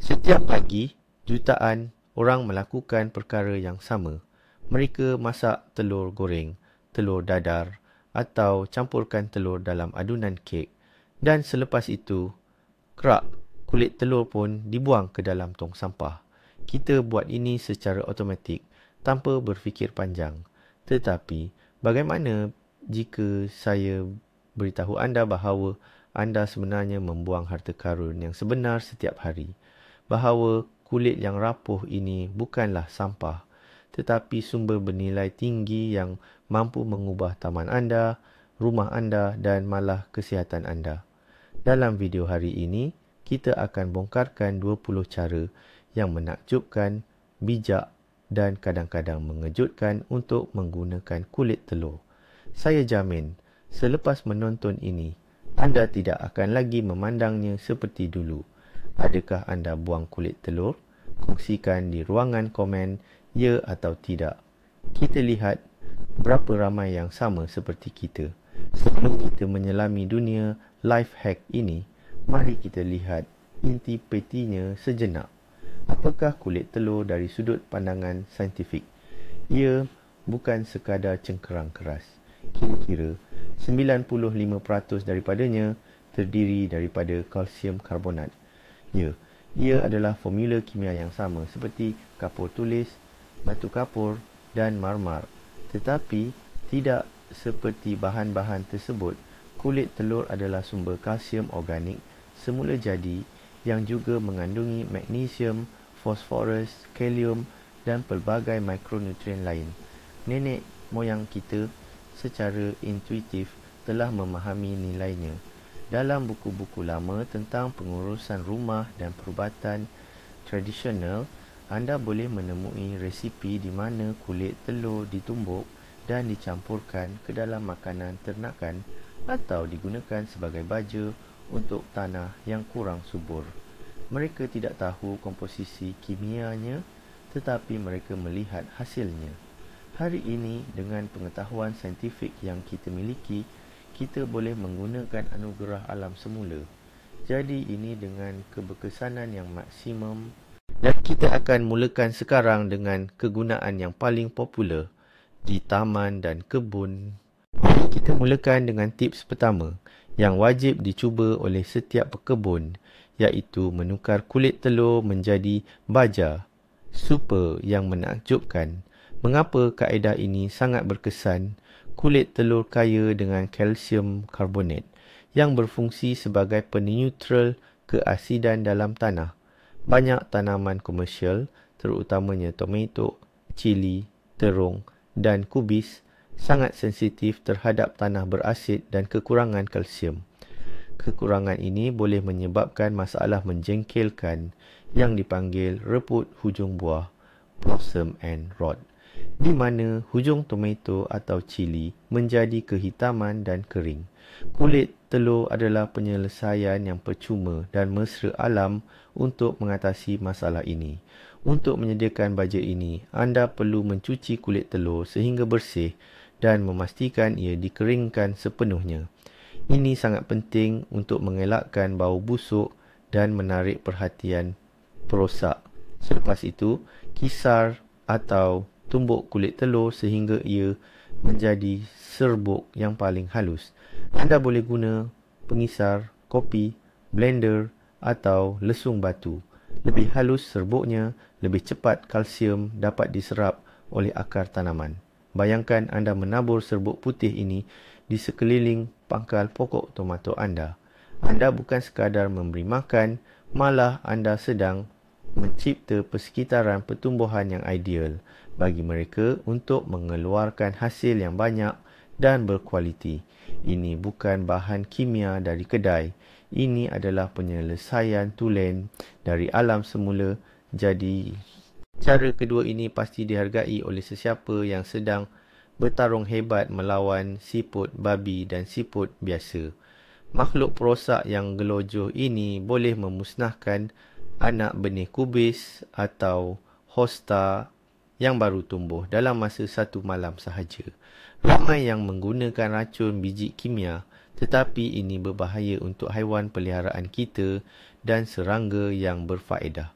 Setiap pagi, jutaan orang melakukan perkara yang sama. Mereka masak telur goreng, telur dadar atau campurkan telur dalam adunan kek. Dan selepas itu, kerak kulit telur pun dibuang ke dalam tong sampah. Kita buat ini secara automatik tanpa berfikir panjang. Tetapi, bagaimana jika saya beritahu anda bahawa anda sebenarnya membuang harta karun yang sebenar setiap hari? Bahawa kulit yang rapuh ini bukanlah sampah, tetapi sumber bernilai tinggi yang mampu mengubah taman anda, rumah anda dan malah kesihatan anda. Dalam video hari ini, kita akan bongkarkan 20 cara yang menakjubkan, bijak dan kadang-kadang mengejutkan untuk menggunakan kulit telur. Saya jamin, selepas menonton ini, anda tidak akan lagi memandangnya seperti dulu. Adakah anda buang kulit telur? Kongsikan di ruangan komen ya atau tidak. Kita lihat berapa ramai yang sama seperti kita. Sebelum kita menyelami dunia life hack ini, mari kita lihat inti petinya sejenak. Apakah kulit telur dari sudut pandangan saintifik? Ia bukan sekadar cengkerang keras. Kira-kira 95% daripadanya terdiri daripada kalsium karbonat. Ya, ia adalah formula kimia yang sama seperti kapur tulis, batu kapur dan marmar. Tetapi, tidak seperti bahan-bahan tersebut, kulit telur adalah sumber kalsium organik semula jadi yang juga mengandungi magnesium, fosforus, kalium dan pelbagai mikronutrien lain. Nenek moyang kita secara intuitif telah memahami nilainya. Dalam buku-buku lama tentang pengurusan rumah dan perubatan tradisional, anda boleh menemui resipi di mana kulit telur ditumbuk dan dicampurkan ke dalam makanan ternakan atau digunakan sebagai baja untuk tanah yang kurang subur. Mereka tidak tahu komposisi kimianya, tetapi mereka melihat hasilnya. Hari ini, dengan pengetahuan saintifik yang kita miliki, kita boleh menggunakan anugerah alam semula. Jadi ini dengan keberkesanan yang maksimum, dan kita akan mulakan sekarang dengan kegunaan yang paling popular di taman dan kebun. Kita mulakan dengan tips pertama yang wajib dicuba oleh setiap pekebun, iaitu menukar kulit telur menjadi baja super yang menakjubkan. Mengapa kaedah ini sangat berkesan? Kulit telur kaya dengan kalsium karbonat yang berfungsi sebagai peneutral keasidan dalam tanah. Banyak tanaman komersial, terutamanya tomato, cili, terung dan kubis, sangat sensitif terhadap tanah berasid dan kekurangan kalsium. Kekurangan ini boleh menyebabkan masalah menjengkelkan yang dipanggil reput hujung buah, blossom and rot, di mana hujung tomato atau cili menjadi kehitaman dan kering. Kulit telur adalah penyelesaian yang percuma dan mesra alam untuk mengatasi masalah ini. Untuk menyediakan baja ini, anda perlu mencuci kulit telur sehingga bersih dan memastikan ia dikeringkan sepenuhnya. Ini sangat penting untuk mengelakkan bau busuk dan menarik perhatian perosak. Selepas itu, kisar atau tumbuk kulit telur sehingga ia menjadi serbuk yang paling halus. Anda boleh guna pengisar, kopi, blender atau lesung batu. Lebih halus serbuknya, lebih cepat kalsium dapat diserap oleh akar tanaman. Bayangkan anda menabur serbuk putih ini di sekeliling pangkal pokok tomato anda. Anda bukan sekadar memberi makan, malah anda sedang mencipta persekitaran pertumbuhan yang ideal bagi mereka untuk mengeluarkan hasil yang banyak dan berkualiti. Ini bukan bahan kimia dari kedai. Ini adalah penyelesaian tulen dari alam semula. Jadi, cara kedua ini pasti dihargai oleh sesiapa yang sedang bertarung hebat melawan siput babi dan siput biasa. Makhluk perosak yang gelojoh ini boleh memusnahkan anak benih kubis atau hosta yang baru tumbuh dalam masa satu malam sahaja. Ramai yang menggunakan racun biji kimia, tetapi ini berbahaya untuk haiwan peliharaan kita dan serangga yang berfaedah.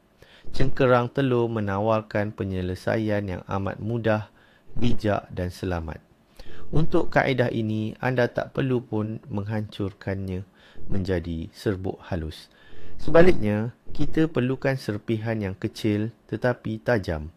Cengkerang telur menawarkan penyelesaian yang amat mudah, bijak dan selamat. Untuk kaedah ini, anda tak perlu pun menghancurkannya menjadi serbuk halus. Sebaliknya, kita perlukan serpihan yang kecil tetapi tajam.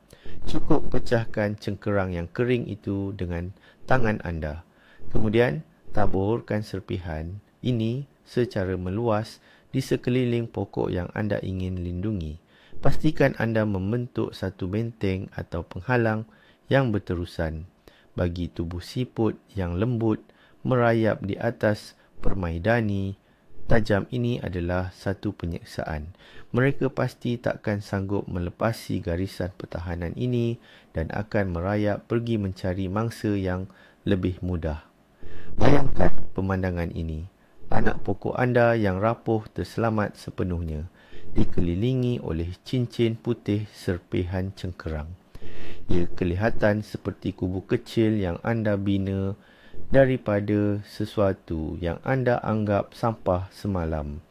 Cukup pecahkan cengkerang yang kering itu dengan tangan anda. Kemudian, taburkan serpihan ini secara meluas di sekeliling pokok yang anda ingin lindungi. Pastikan anda membentuk satu benteng atau penghalang yang berterusan bagi tubuh siput yang lembut merayap di atas permaidani tajam ini adalah satu penyiksaan. Mereka pasti takkan sanggup melepasi garisan pertahanan ini dan akan merayap pergi mencari mangsa yang lebih mudah. Bayangkan pemandangan ini. Anak pokok anda yang rapuh terselamat sepenuhnya, dikelilingi oleh cincin putih serpihan cengkerang. Ia kelihatan seperti kubu kecil yang anda bina daripada sesuatu yang anda anggap sampah semalam.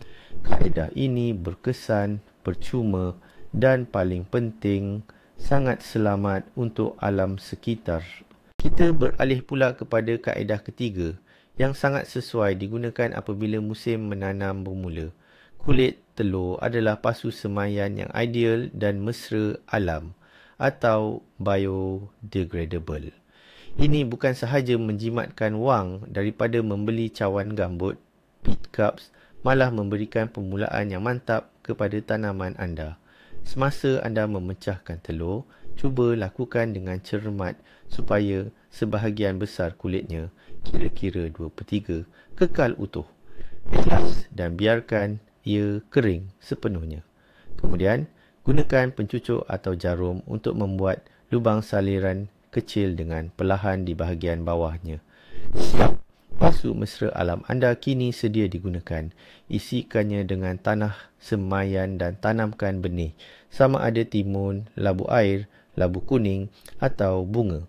Kaedah ini berkesan, percuma dan paling penting, sangat selamat untuk alam sekitar. Kita beralih pula kepada kaedah ketiga yang sangat sesuai digunakan apabila musim menanam bermula. Kulit telur adalah pasu semaian yang ideal dan mesra alam atau biodegradable. Ini bukan sahaja menjimatkan wang daripada membeli cawan gambut, pit cups, malah memberikan permulaan yang mantap kepada tanaman anda. Semasa anda memecahkan telur, cuba lakukan dengan cermat supaya sebahagian besar kulitnya, kira-kira 2/3, kekal utuh. Bilas dan biarkan ia kering sepenuhnya. Kemudian, gunakan pencucuk atau jarum untuk membuat lubang saliran kecil dengan perlahan di bahagian bawahnya. Siap. Pasu mesra alam anda kini sedia digunakan. Isikannya dengan tanah semaian dan tanamkan benih, sama ada timun, labu air, labu kuning atau bunga.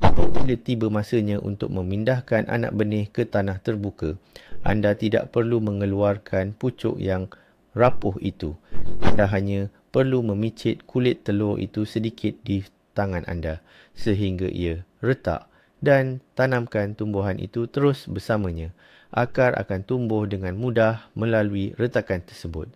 Apabila tiba masanya untuk memindahkan anak benih ke tanah terbuka, anda tidak perlu mengeluarkan pucuk yang rapuh itu. Anda hanya perlu memicit kulit telur itu sedikit di tangan anda sehingga ia retak dan tanamkan tumbuhan itu terus bersamanya. Akar akan tumbuh dengan mudah melalui retakan tersebut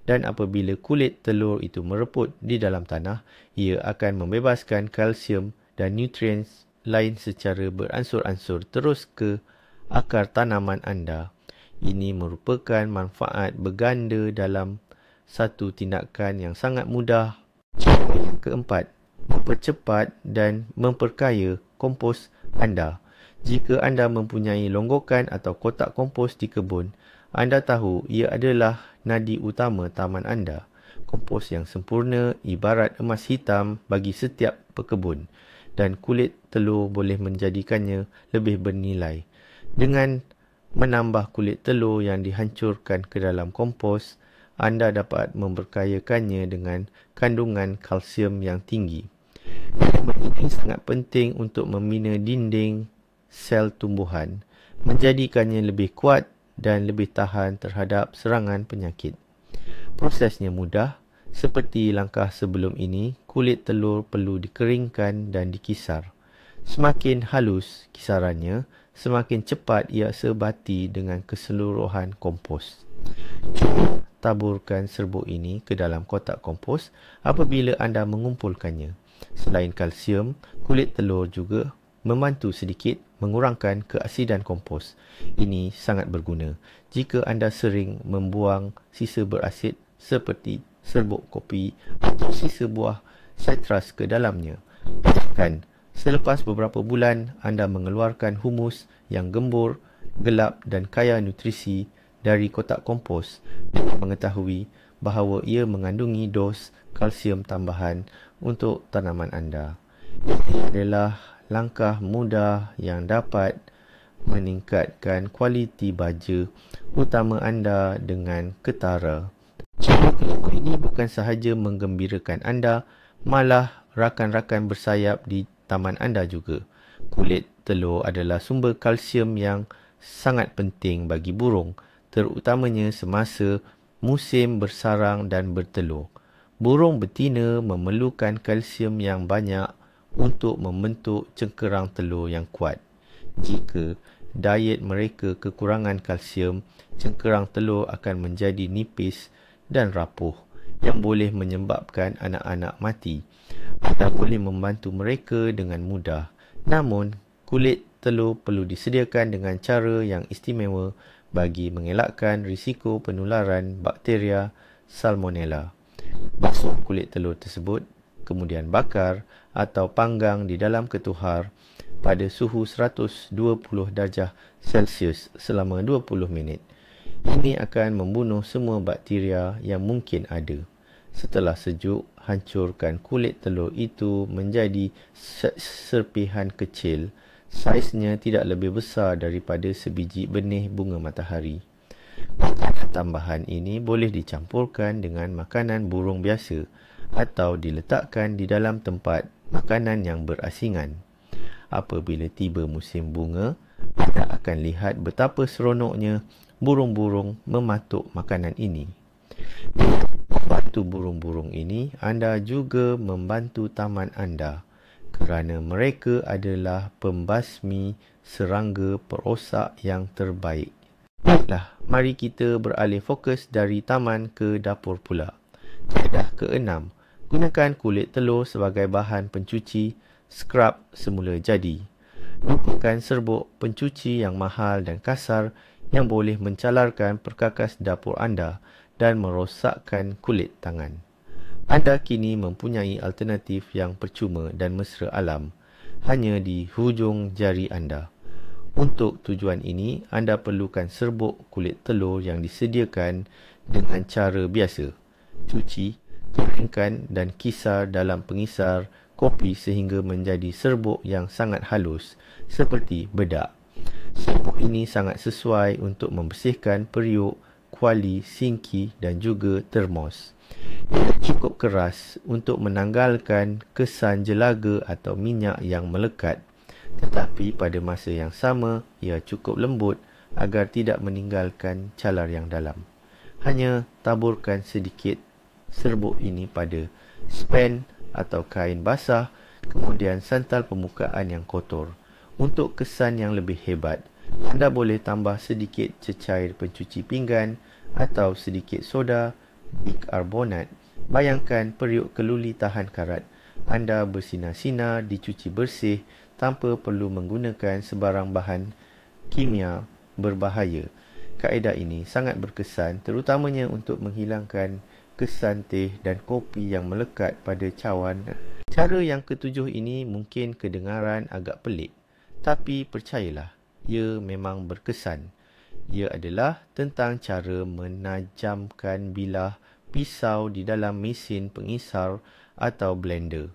dan apabila kulit telur itu mereput di dalam tanah, ia akan membebaskan kalsium dan nutrien lain secara beransur-ansur terus ke akar tanaman anda. Ini merupakan manfaat berganda dalam satu tindakan yang sangat mudah. Yang keempat, mempercepat dan memperkaya kompos anda. Jika anda mempunyai longgokan atau kotak kompos di kebun, anda tahu ia adalah nadi utama taman anda. Kompos yang sempurna ibarat emas hitam bagi setiap pekebun dan kulit telur boleh menjadikannya lebih bernilai. Dengan menambah kulit telur yang dihancurkan ke dalam kompos, anda dapat memberkayakannya dengan kandungan kalsium yang tinggi. Ini sangat penting untuk membina dinding sel tumbuhan, menjadikannya lebih kuat dan lebih tahan terhadap serangan penyakit. Prosesnya mudah. Seperti langkah sebelum ini, kulit telur perlu dikeringkan dan dikisar. Semakin halus kisarannya, semakin cepat ia sebati dengan keseluruhan kompos. Taburkan serbuk ini ke dalam kotak kompos apabila anda mengumpulkannya. Selain kalsium, kulit telur juga membantu sedikit mengurangkan keasidan kompos. Ini sangat berguna jika anda sering membuang sisa berasid seperti serbuk kopi atau sisa buah sitrus ke dalamnya. Bahkan, selepas beberapa bulan anda mengeluarkan humus yang gembur, gelap dan kaya nutrisi dari kotak kompos dengan mengetahui bahawa ia mengandungi dos kalsium tambahan untuk tanaman anda. Ini adalah langkah mudah yang dapat meningkatkan kualiti baja utama anda dengan ketara. Cara kelima ini bukan sahaja menggembirakan anda, malah rakan-rakan bersayap di taman anda juga. Kulit telur adalah sumber kalsium yang sangat penting bagi burung, terutamanya semasa musim bersarang dan bertelur. Burung betina memerlukan kalsium yang banyak untuk membentuk cengkerang telur yang kuat. Jika diet mereka kekurangan kalsium, cengkerang telur akan menjadi nipis dan rapuh yang boleh menyebabkan anak-anak mati. Anda boleh membantu mereka dengan mudah. Namun, kulit telur perlu disediakan dengan cara yang istimewa bagi mengelakkan risiko penularan bakteria Salmonella. Basuh kulit telur tersebut, kemudian bakar atau panggang di dalam ketuhar pada suhu 120 darjah Celsius selama 20 minit. Ini akan membunuh semua bakteria yang mungkin ada. Setelah sejuk, hancurkan kulit telur itu menjadi serpihan kecil. Saiznya tidak lebih besar daripada sebiji benih bunga matahari. Makanan tambahan ini boleh dicampurkan dengan makanan burung biasa atau diletakkan di dalam tempat makanan yang berasingan. Apabila tiba musim bunga, anda akan lihat betapa seronoknya burung-burung mematuk makanan ini. Dengan membantu burung-burung ini, anda juga membantu taman anda kerana mereka adalah pembasmi serangga perosak yang terbaik. Baiklah, mari kita beralih fokus dari taman ke dapur pula. Kaedah ke-6, gunakan kulit telur sebagai bahan pencuci scrub semula jadi. Lupakan serbuk pencuci yang mahal dan kasar yang boleh mencalarkan perkakas dapur anda dan merosakkan kulit tangan. Anda kini mempunyai alternatif yang percuma dan mesra alam hanya di hujung jari anda. Untuk tujuan ini, anda perlukan serbuk kulit telur yang disediakan dengan cara biasa. Cuci, keringkan dan kisar dalam pengisar kopi sehingga menjadi serbuk yang sangat halus, seperti bedak. Serbuk ini sangat sesuai untuk membersihkan periuk, kuali, sinki dan juga termos. Ia cukup keras untuk menanggalkan kesan jelaga atau minyak yang melekat, tetapi pada masa yang sama, ia cukup lembut agar tidak meninggalkan calar yang dalam. Hanya taburkan sedikit serbuk ini pada spen atau kain basah, kemudian santal permukaan yang kotor. Untuk kesan yang lebih hebat, anda boleh tambah sedikit cecair pencuci pinggan atau sedikit soda bikarbonat. Bayangkan periuk keluli tahan karat anda bersinar-sinar dicuci bersih tanpa perlu menggunakan sebarang bahan kimia berbahaya. Kaedah ini sangat berkesan terutamanya untuk menghilangkan kesan teh dan kopi yang melekat pada cawan. Cara yang ketujuh ini mungkin kedengaran agak pelik, tapi percayalah, ia memang berkesan. Ia adalah tentang cara menajamkan bilah pisau di dalam mesin pengisar atau blender.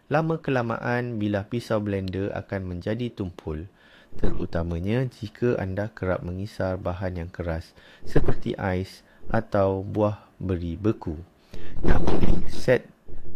Lama-kelamaan, bilah pisau blender akan menjadi tumpul, terutamanya jika anda kerap mengisar bahan yang keras seperti ais atau buah beri beku. Namun, set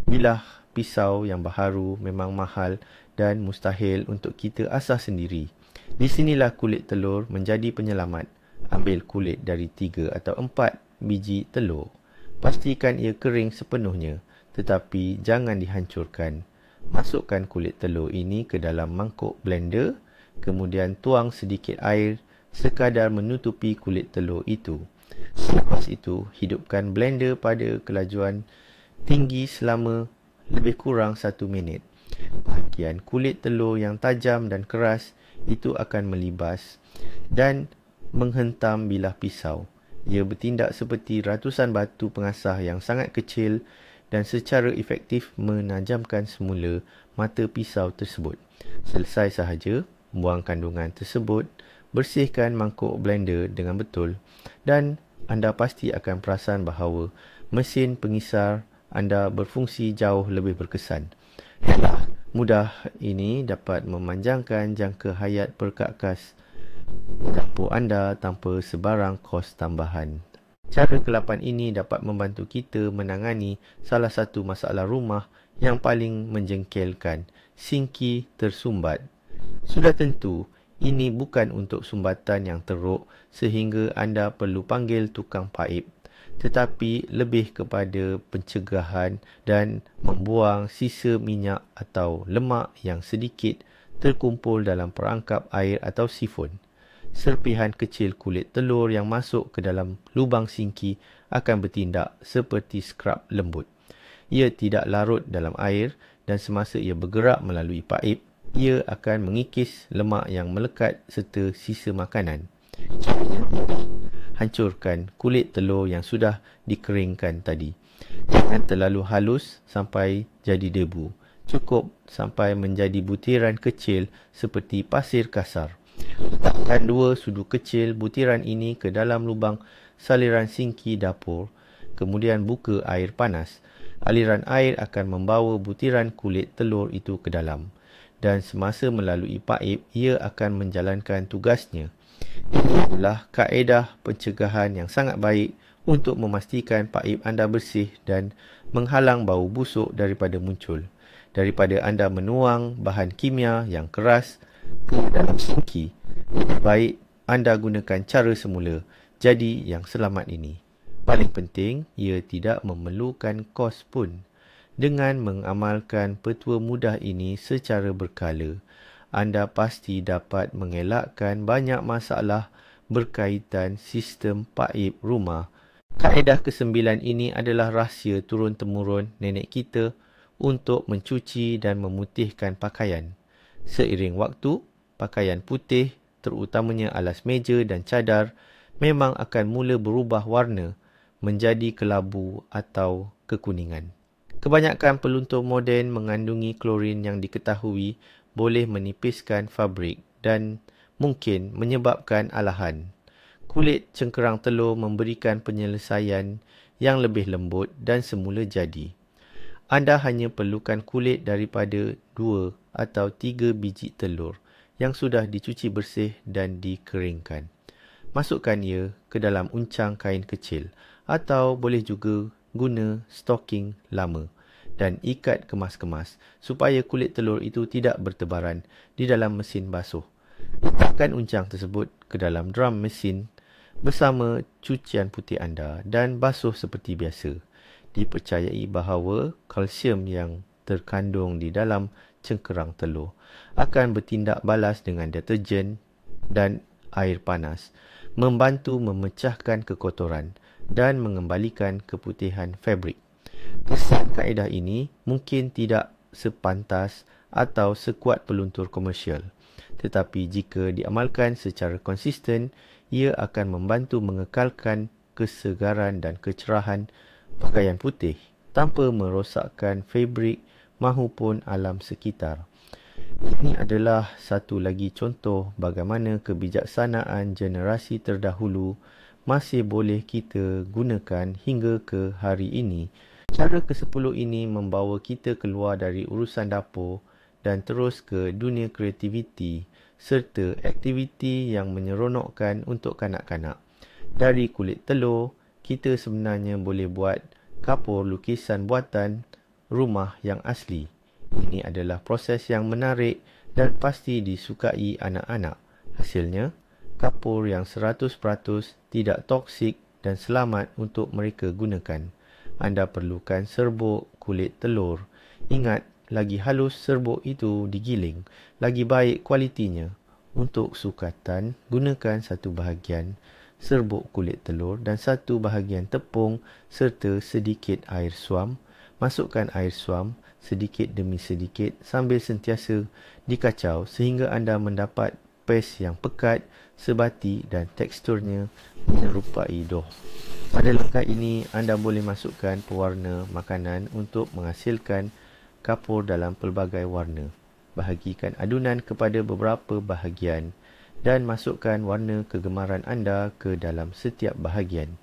bilah pisau yang baharu memang mahal dan mustahil untuk kita asah sendiri. Di sinilah kulit telur menjadi penyelamat. Ambil kulit dari 3 atau 4 biji telur. Pastikan ia kering sepenuhnya, tetapi jangan dihancurkan. Masukkan kulit telur ini ke dalam mangkuk blender, kemudian tuang sedikit air sekadar menutupi kulit telur itu. Selepas itu, hidupkan blender pada kelajuan tinggi selama lebih kurang 1 minit. Bahagian kulit telur yang tajam dan keras itu akan melibas dan menghentam bilah pisau. Ia bertindak seperti ratusan batu pengasah yang sangat kecil dan secara efektif menajamkan semula mata pisau tersebut. Selesai sahaja, buang kandungan tersebut, bersihkan mangkuk blender dengan betul dan anda pasti akan perasan bahawa mesin pengisar anda berfungsi jauh lebih berkesan. Yalah, mudah ini dapat memanjangkan jangka hayat perkakas dapur anda tanpa sebarang kos tambahan. Cara ke-8 ini dapat membantu kita menangani salah satu masalah rumah yang paling menjengkelkan, sinki tersumbat. Sudah tentu, ini bukan untuk sumbatan yang teruk sehingga anda perlu panggil tukang paip. tetapi lebih kepada pencegahan dan membuang sisa minyak atau lemak yang sedikit terkumpul dalam perangkap air atau sifon. Serpihan kecil kulit telur yang masuk ke dalam lubang sinki akan bertindak seperti skrab lembut. Ia tidak larut dalam air dan semasa ia bergerak melalui paip, ia akan mengikis lemak yang melekat serta sisa makanan. Hancurkan kulit telur yang sudah dikeringkan tadi. Jangan terlalu halus sampai jadi debu. Cukup sampai menjadi butiran kecil seperti pasir kasar. Letakkan 2 sudu kecil butiran ini ke dalam lubang saliran sinki dapur. Kemudian buka air panas. Aliran air akan membawa butiran kulit telur itu ke dalam. Dan semasa melalui paip, ia akan menjalankan tugasnya. Ini adalah kaedah pencegahan yang sangat baik untuk memastikan paip anda bersih dan menghalang bau busuk daripada muncul. Daripada anda menuang bahan kimia yang keras ke dalam sinki, lebih baik anda gunakan cara semula. Jadi yang selamat ini. Paling penting, ia tidak memerlukan kos pun. Dengan mengamalkan petua mudah ini secara berkala, anda pasti dapat mengelakkan banyak masalah berkaitan sistem paip rumah. Kaedah ke-9 ini adalah rahsia turun-temurun nenek kita untuk mencuci dan memutihkan pakaian. Seiring waktu, pakaian putih, terutamanya alas meja dan cadar, memang akan mula berubah warna menjadi kelabu atau kekuningan. Kebanyakan peluntur moden mengandungi klorin yang diketahui boleh menipiskan fabrik dan mungkin menyebabkan alahan. Kulit cengkerang telur memberikan penyelesaian yang lebih lembut dan semula jadi. Anda hanya perlukan kulit daripada 2 atau 3 biji telur yang sudah dicuci bersih dan dikeringkan. Masukkan ia ke dalam uncang kain kecil atau boleh juga guna stoking lama dan ikat kemas-kemas supaya kulit telur itu tidak bertebaran di dalam mesin basuh. Letakkan uncang tersebut ke dalam drum mesin bersama cucian putih anda dan basuh seperti biasa. Dipercayai bahawa kalsium yang terkandung di dalam cengkerang telur akan bertindak balas dengan deterjen dan air panas, membantu memecahkan kekotoran dan mengembalikan keputihan fabrik. Kesan kaedah ini mungkin tidak sepantas atau sekuat peluntur komersial, tetapi jika diamalkan secara konsisten, ia akan membantu mengekalkan kesegaran dan kecerahan pakaian putih tanpa merosakkan fabrik mahupun alam sekitar. Ini adalah satu lagi contoh bagaimana kebijaksanaan generasi terdahulu masih boleh kita gunakan hingga ke hari ini. Cara ke-10 ini membawa kita keluar dari urusan dapur dan terus ke dunia kreativiti serta aktiviti yang menyeronokkan untuk kanak-kanak. Dari kulit telur, kita sebenarnya boleh buat kapur lukisan buatan rumah yang asli. Ini adalah proses yang menarik dan pasti disukai anak-anak. Hasilnya, kapur yang 100% tidak toksik dan selamat untuk mereka gunakan. Anda perlukan serbuk kulit telur. Ingat, lagi halus serbuk itu digiling, lagi baik kualitinya. Untuk sukatan, gunakan 1 bahagian serbuk kulit telur dan 1 bahagian tepung serta sedikit air suam. Masukkan air suam sedikit demi sedikit sambil sentiasa dikacau sehingga anda mendapat paste yang pekat, sebati dan teksturnya menyerupai dough. Pada langkah ini, anda boleh masukkan pewarna makanan untuk menghasilkan kapur dalam pelbagai warna. Bahagikan adunan kepada beberapa bahagian dan masukkan warna kegemaran anda ke dalam setiap bahagian.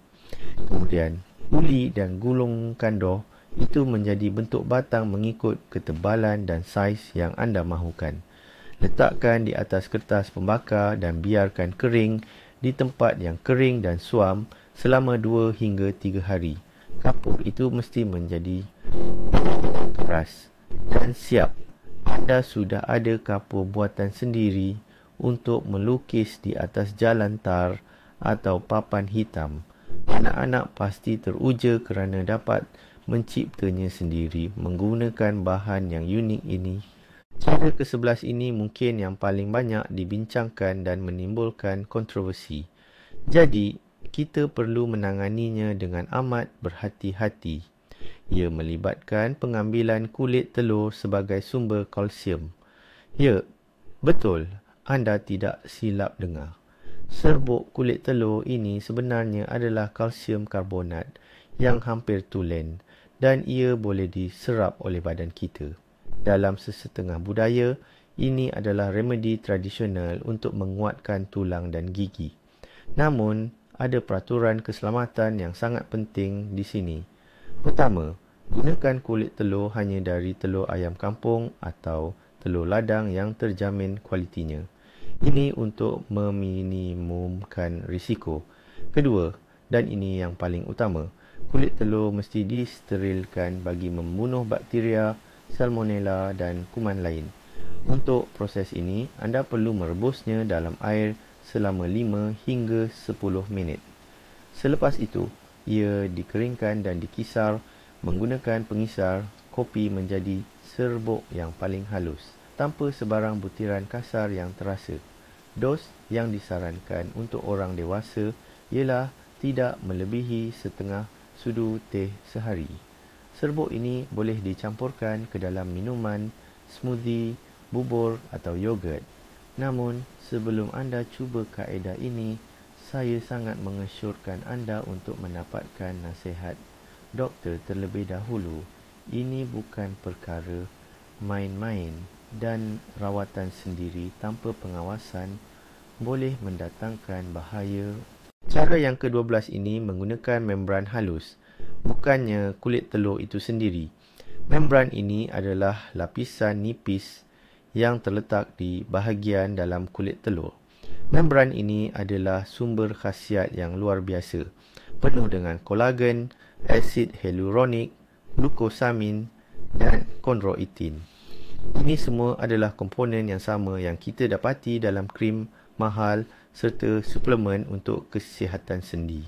Kemudian, uli dan gulungkan dough itu menjadi bentuk batang mengikut ketebalan dan saiz yang anda mahukan. Letakkan di atas kertas pembakar dan biarkan kering di tempat yang kering dan suam selama 2 hingga 3 hari. Kapur itu mesti menjadi keras dan siap. Anda sudah ada kapur buatan sendiri untuk melukis di atas jalan tar atau papan hitam. Anak-anak pasti teruja kerana dapat menciptanya sendiri menggunakan bahan yang unik ini. Cara ke-11 ini mungkin yang paling banyak dibincangkan dan menimbulkan kontroversi. Jadi, kita perlu menanganinya dengan amat berhati-hati. Ia melibatkan pengambilan kulit telur sebagai sumber kalsium. Ya, betul, anda tidak silap dengar. Serbuk kulit telur ini sebenarnya adalah kalsium karbonat yang hampir tulen dan ia boleh diserap oleh badan kita. Dalam sesetengah budaya, ini adalah remedi tradisional untuk menguatkan tulang dan gigi. Namun, ada peraturan keselamatan yang sangat penting di sini. Pertama, gunakan kulit telur hanya dari telur ayam kampung atau telur ladang yang terjamin kualitinya. Ini untuk meminimumkan risiko. Kedua, dan ini yang paling utama, kulit telur mesti disterilkan bagi membunuh bakteria, salmonella dan kuman lain. Untuk proses ini, anda perlu merebusnya dalam air selama 5 hingga 10 minit. Selepas itu, ia dikeringkan dan dikisar menggunakan pengisar kopi menjadi serbuk yang paling halus, tanpa sebarang butiran kasar yang terasa. Dos yang disarankan untuk orang dewasa ialah tidak melebihi setengah sudu teh sehari. Serbuk ini boleh dicampurkan ke dalam minuman, smoothie, bubur atau yogurt. Namun, sebelum anda cuba kaedah ini, saya sangat mengesyorkan anda untuk mendapatkan nasihat doktor terlebih dahulu. Ini bukan perkara main-main dan rawatan sendiri tanpa pengawasan boleh mendatangkan bahaya. Cara yang ke-12 ini menggunakan membran halus, bukannya kulit telur itu sendiri. Membran ini adalah lapisan nipis yang terletak di bahagian dalam kulit telur. Membran ini adalah sumber khasiat yang luar biasa, penuh dengan kolagen, asid hyaluronik, glukosamin dan kondroitin. Ini semua adalah komponen yang sama yang kita dapati dalam krim mahal serta suplemen untuk kesihatan sendi.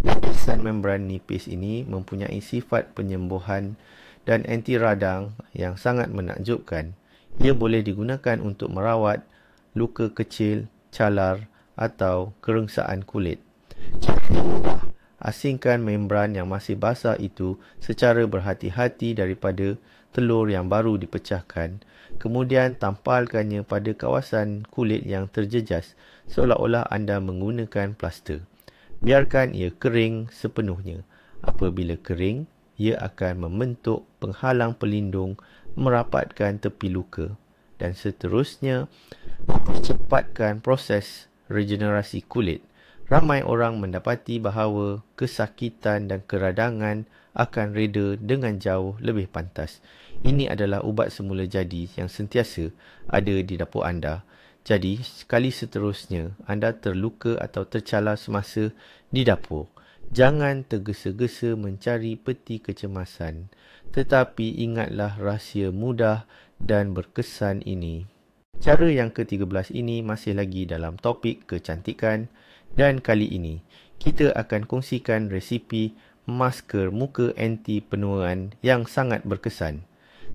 Lapisan membran nipis ini mempunyai sifat penyembuhan dan anti radang yang sangat menakjubkan. Ia boleh digunakan untuk merawat luka kecil, calar atau kerengsaan kulit. Asingkan membran yang masih basah itu secara berhati-hati daripada telur yang baru dipecahkan. Kemudian tampalkannya pada kawasan kulit yang terjejas seolah-olah anda menggunakan plaster. Biarkan ia kering sepenuhnya. Apabila kering, ia akan membentuk penghalang pelindung, merapatkan tepi luka dan seterusnya mempercepatkan proses regenerasi kulit. Ramai orang mendapati bahawa kesakitan dan keradangan akan reda dengan jauh lebih pantas. Ini adalah ubat semula jadi yang sentiasa ada di dapur anda. Jadi, sekali seterusnya anda terluka atau tercalar semasa di dapur, jangan tergesa-gesa mencari peti kecemasan. Tetapi ingatlah rahsia mudah dan berkesan ini. Cara yang ke-13 ini masih lagi dalam topik kecantikan dan kali ini kita akan kongsikan resipi masker muka anti penuaan yang sangat berkesan.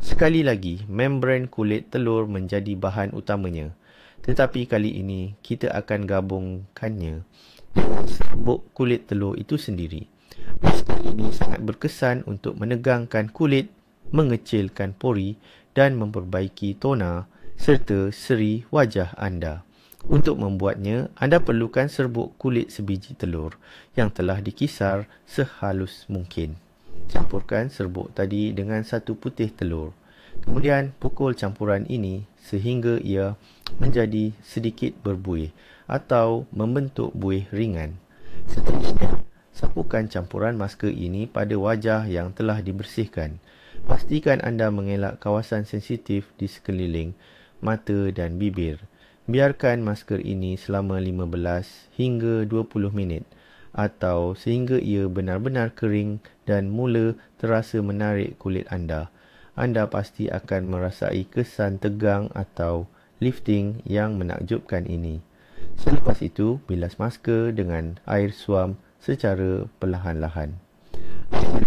Sekali lagi, membran kulit telur menjadi bahan utamanya. Tetapi kali ini kita akan gabungkannya dengan serbuk kulit telur itu sendiri. Masker ini sangat berkesan untuk menegangkan kulit, mengecilkan pori dan memperbaiki tona serta seri wajah anda. Untuk membuatnya, anda perlukan serbuk kulit sebiji telur yang telah dikisar sehalus mungkin. Campurkan serbuk tadi dengan 1 putih telur. Kemudian pukul campuran ini sehingga ia menjadi sedikit berbuih atau membentuk buih ringan. Seterusnya, sapukan campuran masker ini pada wajah yang telah dibersihkan. Pastikan anda mengelak kawasan sensitif di sekeliling mata dan bibir. Biarkan masker ini selama 15 hingga 20 minit atau sehingga ia benar-benar kering dan mula terasa menarik kulit anda. Anda pasti akan merasai kesan tegang atau lifting yang menakjubkan ini. Selepas itu, bilas masker dengan air suam secara perlahan-lahan.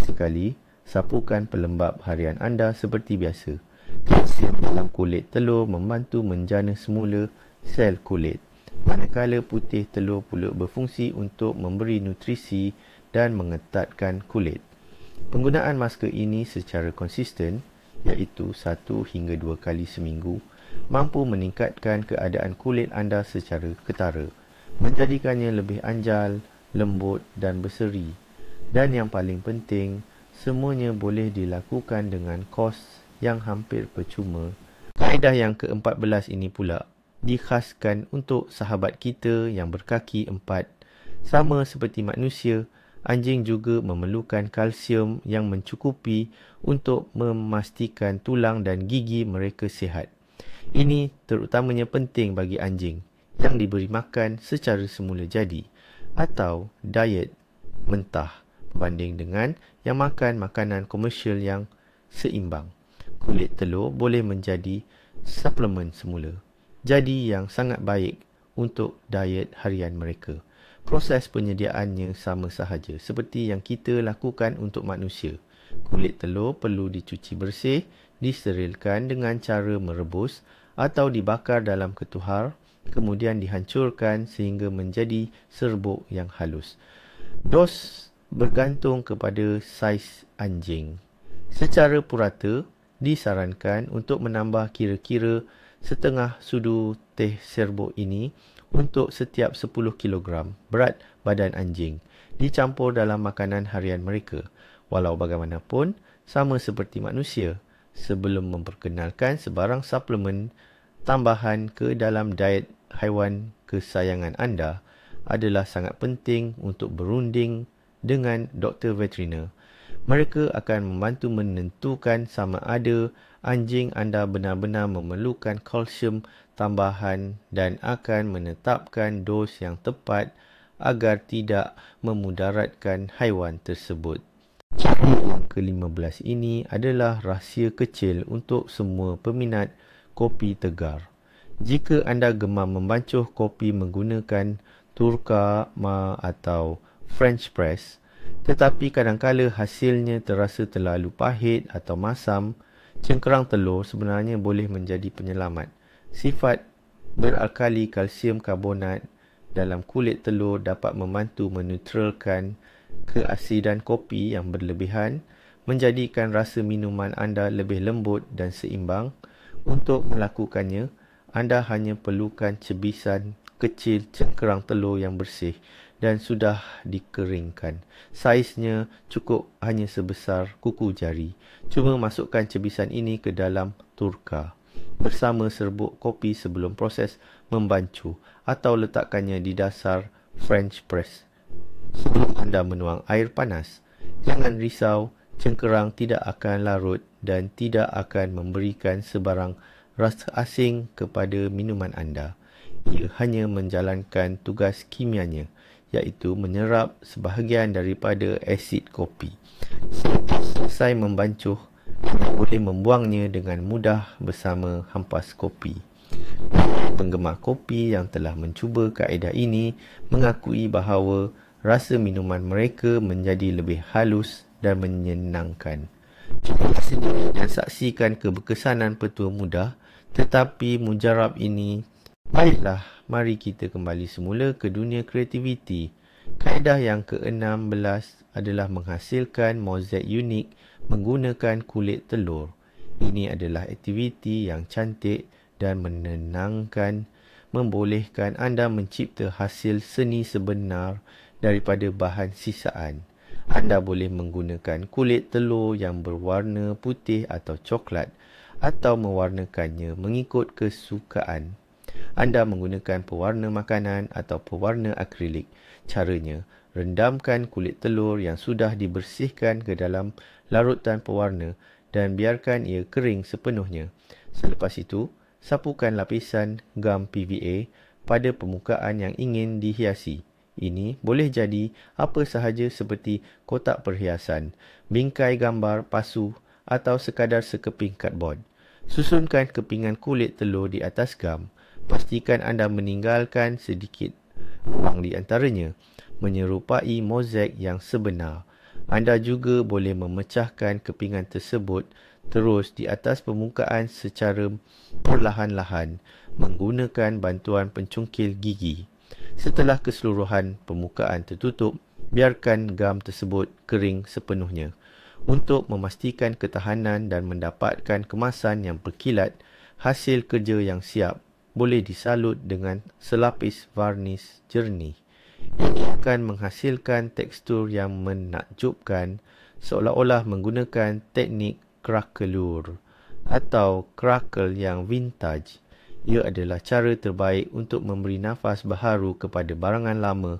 Sekali, sapukan pelembab harian anda seperti biasa. Kalsium dalam kulit telur membantu menjana semula sel kulit, manakala putih telur pula berfungsi untuk memberi nutrisi dan mengetatkan kulit. Penggunaan masker ini secara konsisten, iaitu 1 hingga 2 kali seminggu, mampu meningkatkan keadaan kulit anda secara ketara, menjadikannya lebih anjal, lembut dan berseri. Dan yang paling penting, semuanya boleh dilakukan dengan kos yang hampir percuma. Kaedah yang ke-14 ini pula dikhaskan untuk sahabat kita yang berkaki 4. Sama seperti manusia, anjing juga memerlukan kalsium yang mencukupi untuk memastikan tulang dan gigi mereka sihat. Ini terutamanya penting bagi anjing yang diberi makan secara semula jadi atau diet mentah berbanding dengan yang makan makanan komersial yang seimbang. Kulit telur boleh menjadi suplemen semula, jadi yang sangat baik untuk diet harian mereka. Proses penyediaannya sama sahaja seperti yang kita lakukan untuk manusia. Kulit telur perlu dicuci bersih, disterilkan dengan cara merebus atau dibakar dalam ketuhar, kemudian dihancurkan sehingga menjadi serbuk yang halus. Dos bergantung kepada saiz anjing. Secara purata, disarankan untuk menambah kira-kira setengah sudu teh serbuk ini untuk setiap 10 kg berat badan anjing dicampur dalam makanan harian mereka. Walau bagaimanapun, sama seperti manusia, sebelum memperkenalkan sebarang suplemen tambahan ke dalam diet haiwan kesayangan anda, adalah sangat penting untuk berunding dengan doktor veteriner. Mereka akan membantu menentukan sama ada anjing anda benar-benar memerlukan kalsium tambahan dan akan menetapkan dos yang tepat agar tidak memudaratkan haiwan tersebut. Yang ke-15 ini adalah rahsia kecil untuk semua peminat kopi tegar. Jika anda gemar membancuh kopi menggunakan Turka, Ma atau French press, tetapi kadangkala hasilnya terasa terlalu pahit atau masam, cengkerang telur sebenarnya boleh menjadi penyelamat. Sifat beralkali kalsium karbonat dalam kulit telur dapat membantu menetralkan keasidan kopi yang berlebihan, menjadikan rasa minuman anda lebih lembut dan seimbang. Untuk melakukannya, anda hanya perlukan cebisan kecil cengkerang telur yang bersih dan sudah dikeringkan. Saiznya cukup hanya sebesar kuku jari. Cuma masukkan cebisan ini ke dalam Turka bersama serbuk kopi sebelum proses membancuh atau letakkannya di dasar French press. Sebelum anda menuang air panas, jangan risau, cengkerang tidak akan larut dan tidak akan memberikan sebarang rasa asing kepada minuman anda. Ia hanya menjalankan tugas kimianya, iaitu menyerap sebahagian daripada asid kopi. Selesai membancuh, anda boleh membuangnya dengan mudah bersama hampas kopi. Penggemar kopi yang telah mencuba kaedah ini mengakui bahawa rasa minuman mereka menjadi lebih halus dan menyenangkan. Cuba sendiri dan saksikan keberkesanan petua mudah, tetapi mujarab ini. Baiklah, mari kita kembali semula ke dunia kreativiti. Kaedah yang ke-16 adalah menghasilkan mozaik unik menggunakan kulit telur. Ini adalah aktiviti yang cantik dan menenangkan, membolehkan anda mencipta hasil seni sebenar daripada bahan sisaan. Anda boleh menggunakan kulit telur yang berwarna putih atau coklat atau mewarnakannya mengikut kesukaan. Anda menggunakan pewarna makanan atau pewarna akrilik. Caranya, rendamkan kulit telur yang sudah dibersihkan ke dalam larutan pewarna dan biarkan ia kering sepenuhnya. Selepas itu, sapukan lapisan gam PVA pada permukaan yang ingin dihiasi. Ini boleh jadi apa sahaja seperti kotak perhiasan, bingkai gambar pasu atau sekadar sekeping cardboard. Susunkan kepingan kulit telur di atas gam. Pastikan anda meninggalkan sedikit ruang di antaranya. menyerupai mozaik yang sebenar. Anda juga boleh memecahkan kepingan tersebut terus di atas permukaan secara perlahan-lahan menggunakan bantuan pencungkil gigi. Setelah keseluruhan permukaan tertutup, biarkan gam tersebut kering sepenuhnya. Untuk memastikan ketahanan dan mendapatkan kemasan yang berkilat, hasil kerja yang siap boleh disalut dengan selapis varnis jernih. Ini akan menghasilkan tekstur yang menakjubkan, seolah-olah menggunakan teknik craquelure atau crackle yang vintage. Ia adalah cara terbaik untuk memberi nafas baharu kepada barangan lama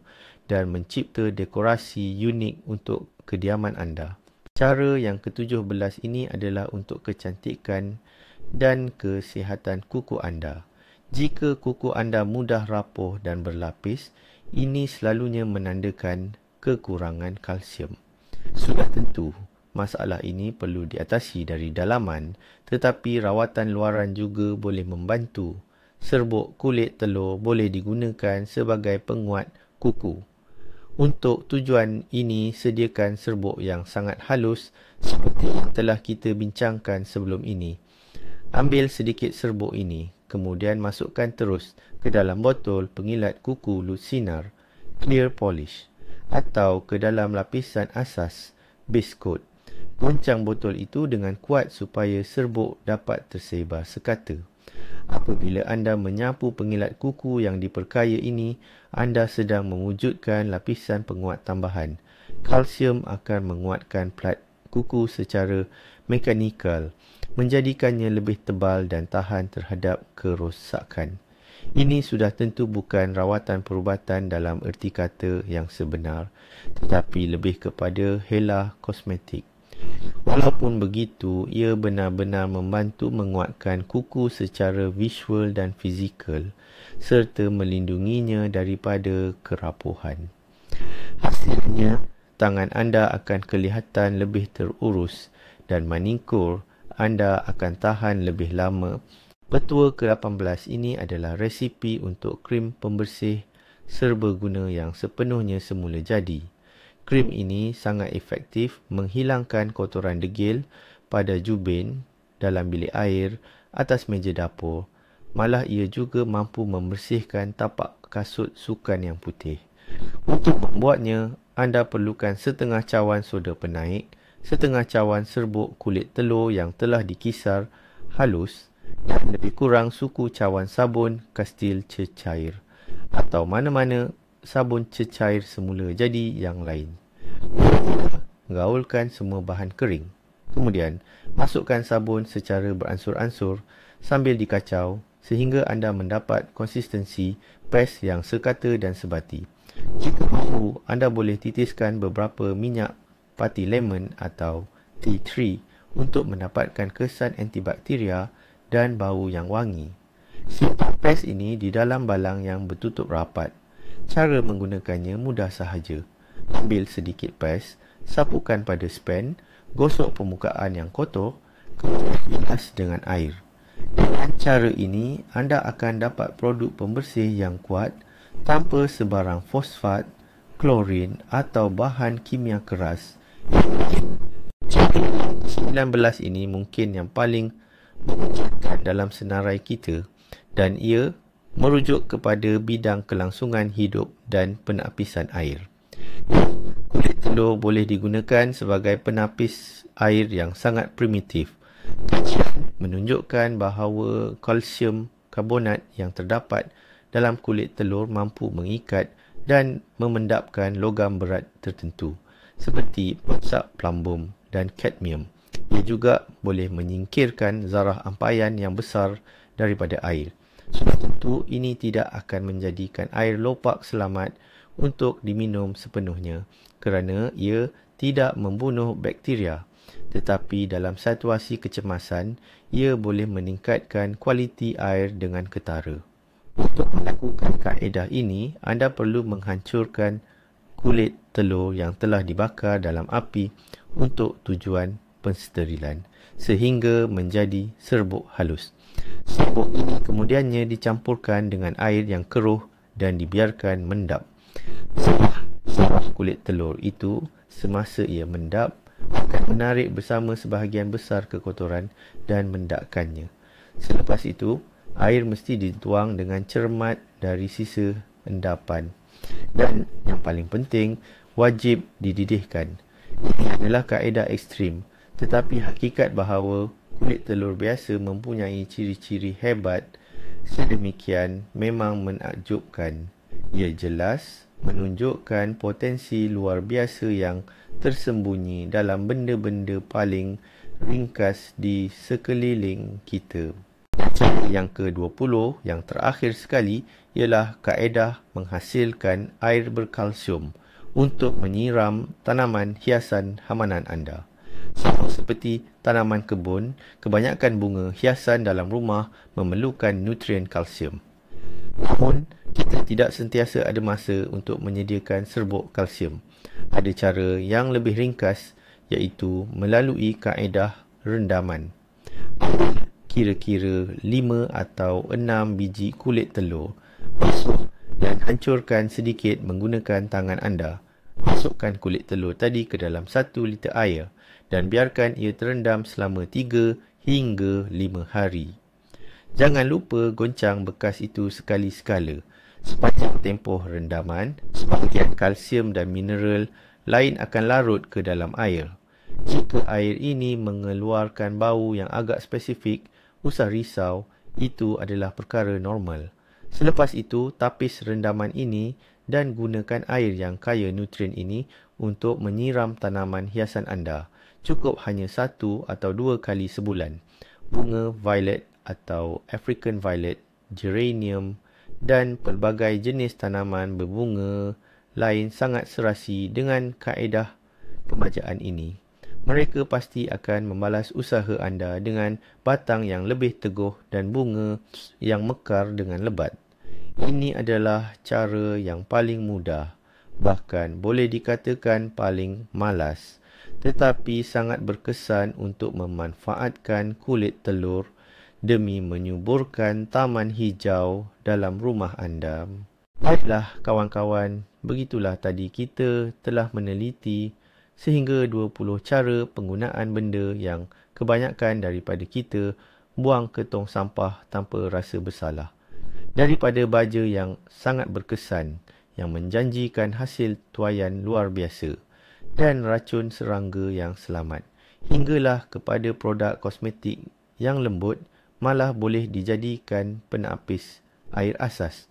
dan mencipta dekorasi unik untuk kediaman anda. Cara yang ke-17 ini adalah untuk kecantikan dan kesihatan kuku anda. Jika kuku anda mudah rapuh dan berlapis, ini selalunya menandakan kekurangan kalsium. Sudah tentu, masalah ini perlu diatasi dari dalaman, tetapi rawatan luaran juga boleh membantu. Serbuk kulit telur boleh digunakan sebagai penguat kuku. Untuk tujuan ini, sediakan serbuk yang sangat halus seperti yang telah kita bincangkan sebelum ini. Ambil sedikit serbuk ini, kemudian masukkan terus ke dalam botol pengilat kuku lusinar, clear polish, atau ke dalam lapisan asas, base coat. Goncang botol itu dengan kuat supaya serbuk dapat tersebar sekata. Apabila anda menyapu pengilat kuku yang diperkaya ini, anda sedang mewujudkan lapisan penguat tambahan. Kalsium akan menguatkan plat kuku secara mekanikal, menjadikannya lebih tebal dan tahan terhadap kerosakan. Ini sudah tentu bukan rawatan perubatan dalam erti kata yang sebenar, tetapi lebih kepada helah kosmetik. Walaupun begitu, ia benar-benar membantu menguatkan kuku secara visual dan fizikal, serta melindunginya daripada kerapuhan. Hasilnya, tangan anda akan kelihatan lebih terurus dan manikur anda akan tahan lebih lama. Petua ke-18 ini adalah resipi untuk krim pembersih serbaguna yang sepenuhnya semula jadi. Krim ini sangat efektif menghilangkan kotoran degil pada jubin, dalam bilik air, atas meja dapur. Malah ia juga mampu membersihkan tapak kasut sukan yang putih. Untuk membuatnya, anda perlukan setengah cawan soda penaik, setengah cawan serbuk kulit telur yang telah dikisar halus, dan lebih kurang suku cawan sabun kastil cecair atau mana-mana sabun cecair semula jadi yang lain. Gaulkan semua bahan kering. Kemudian, masukkan sabun secara beransur-ansur sambil dikacau sehingga anda mendapat konsistensi pes yang sekata dan sebati. Jika mahu, anda boleh titiskan beberapa minyak pati lemon atau tea tree untuk mendapatkan kesan antibakteria dan bau yang wangi. Simpan pes ini di dalam balang yang bertutup rapat. Cara menggunakannya mudah sahaja. Ambil sedikit pes, sapukan pada spen, gosok permukaan yang kotor, kemudian bilas dengan air. Dengan cara ini, anda akan dapat produk pembersih yang kuat tanpa sebarang fosfat, klorin atau bahan kimia keras. Cara 19 ini mungkin yang paling memecahkan dalam senarai kita, dan ia merujuk kepada bidang kelangsungan hidup dan penapisan air. Kulit telur boleh digunakan sebagai penapis air yang sangat primitif. Kajian menunjukkan bahawa kalsium karbonat yang terdapat dalam kulit telur mampu mengikat dan memendapkan logam berat tertentu seperti perosak plumbum dan kadmium. Ia juga boleh menyingkirkan zarah ampaian yang besar daripada air. Sudah tentu ini tidak akan menjadikan air lopak selamat untuk diminum sepenuhnya kerana ia tidak membunuh bakteria, tetapi dalam situasi kecemasan ia boleh meningkatkan kualiti air dengan ketara. Untuk melakukan kaedah ini, anda perlu menghancurkan kulit telur yang telah dibakar dalam api untuk tujuan pensterilan sehingga menjadi serbuk halus. Serbuk ini kemudiannya dicampurkan dengan air yang keruh dan dibiarkan mendap. bawah kulit telur itu semasa ia mendap akan menarik bersama sebahagian besar kekotoran dan mendakkannya. Selepas itu, air mesti dituang dengan cermat dari sisa endapan. Dan yang paling penting, wajib dididihkan. Ini adalah kaedah ekstrim, tetapi hakikat bahawa kulit telur biasa mempunyai ciri-ciri hebat sedemikian memang menakjubkan. Ia jelas menunjukkan potensi luar biasa yang tersembunyi dalam benda-benda paling ringkas di sekeliling kita. Cara yang ke-20, yang terakhir sekali, ialah kaedah menghasilkan air berkalsium untuk menyiram tanaman hiasan hamanan anda. Sama seperti tanaman kebun, kebanyakan bunga hiasan dalam rumah memerlukan nutrien kalsium. Namun, kita tidak sentiasa ada masa untuk menyediakan serbuk kalsium. Ada cara yang lebih ringkas, iaitu melalui kaedah rendaman. Kira-kira 5 atau 6 biji kulit telur. Masuk dan hancurkan sedikit menggunakan tangan anda. Masukkan kulit telur tadi ke dalam 1 liter air dan biarkan ia terendam selama 3 hingga 5 hari. Jangan lupa goncang bekas itu sekali-sekala. Sepanjang tempoh rendaman, sebahagian kalsium dan mineral lain akan larut ke dalam air. Jika air ini mengeluarkan bau yang agak spesifik, usah risau, itu adalah perkara normal. Selepas itu, tapis rendaman ini dan gunakan air yang kaya nutrien ini untuk menyiram tanaman hiasan anda. Cukup hanya 1 atau 2 kali sebulan. Bunga violet atau African violet, geranium dan pelbagai jenis tanaman berbunga lain sangat serasi dengan kaedah pemajaan ini. Mereka pasti akan membalas usaha anda dengan batang yang lebih teguh dan bunga yang mekar dengan lebat. Ini adalah cara yang paling mudah, bahkan boleh dikatakan paling malas, tetapi sangat berkesan untuk memanfaatkan kulit telur demi menyuburkan taman hijau dalam rumah anda. Baiklah kawan-kawan, begitulah tadi kita telah meneliti sehingga 20 cara penggunaan benda yang kebanyakan daripada kita buang ke tong sampah tanpa rasa bersalah. Daripada baja yang sangat berkesan, yang menjanjikan hasil tuaian luar biasa, dan racun serangga yang selamat, hinggalah kepada produk kosmetik yang lembut, malah boleh dijadikan penapis air asas.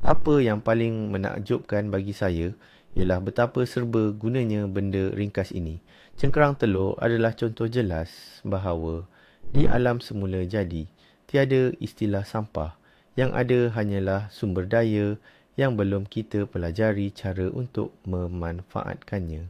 Apa yang paling menakjubkan bagi saya ialah betapa serba gunanya benda ringkas ini. Cengkerang telur adalah contoh jelas bahawa di alam semula jadi, tiada istilah sampah. Yang ada hanyalah sumber daya yang belum kita pelajari cara untuk memanfaatkannya.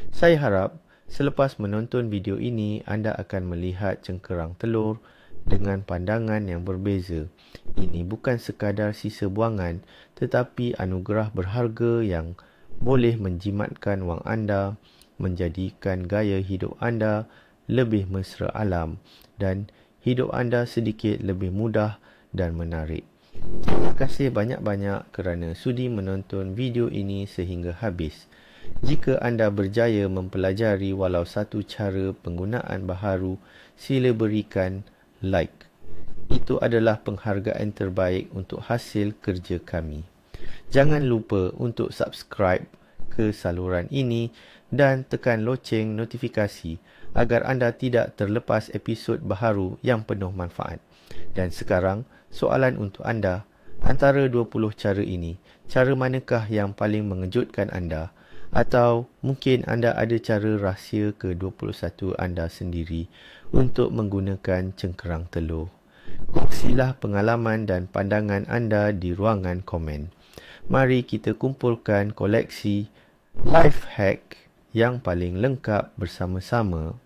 Saya harap selepas menonton video ini, anda akan melihat cengkerang telur dengan pandangan yang berbeza. Ini bukan sekadar sisa buangan, tetapi anugerah berharga yang boleh menjimatkan wang anda, menjadikan gaya hidup anda lebih mesra alam dan hidup anda sedikit lebih mudah dan menarik. Terima kasih banyak-banyak kerana sudi menonton video ini sehingga habis. Jika anda berjaya mempelajari walau satu cara penggunaan baharu, sila berikan like. Itu adalah penghargaan terbaik untuk hasil kerja kami. Jangan lupa untuk subscribe ke saluran ini dan tekan loceng notifikasi agar anda tidak terlepas episod baharu yang penuh manfaat. Dan sekarang, soalan untuk anda. Antara 20 cara ini, cara manakah yang paling mengejutkan anda? Atau mungkin anda ada cara rahsia ke-21 anda sendiri untuk menggunakan cengkerang telur. Kongsilah pengalaman dan pandangan anda di ruangan komen. Mari kita kumpulkan koleksi life hack yang paling lengkap bersama-sama.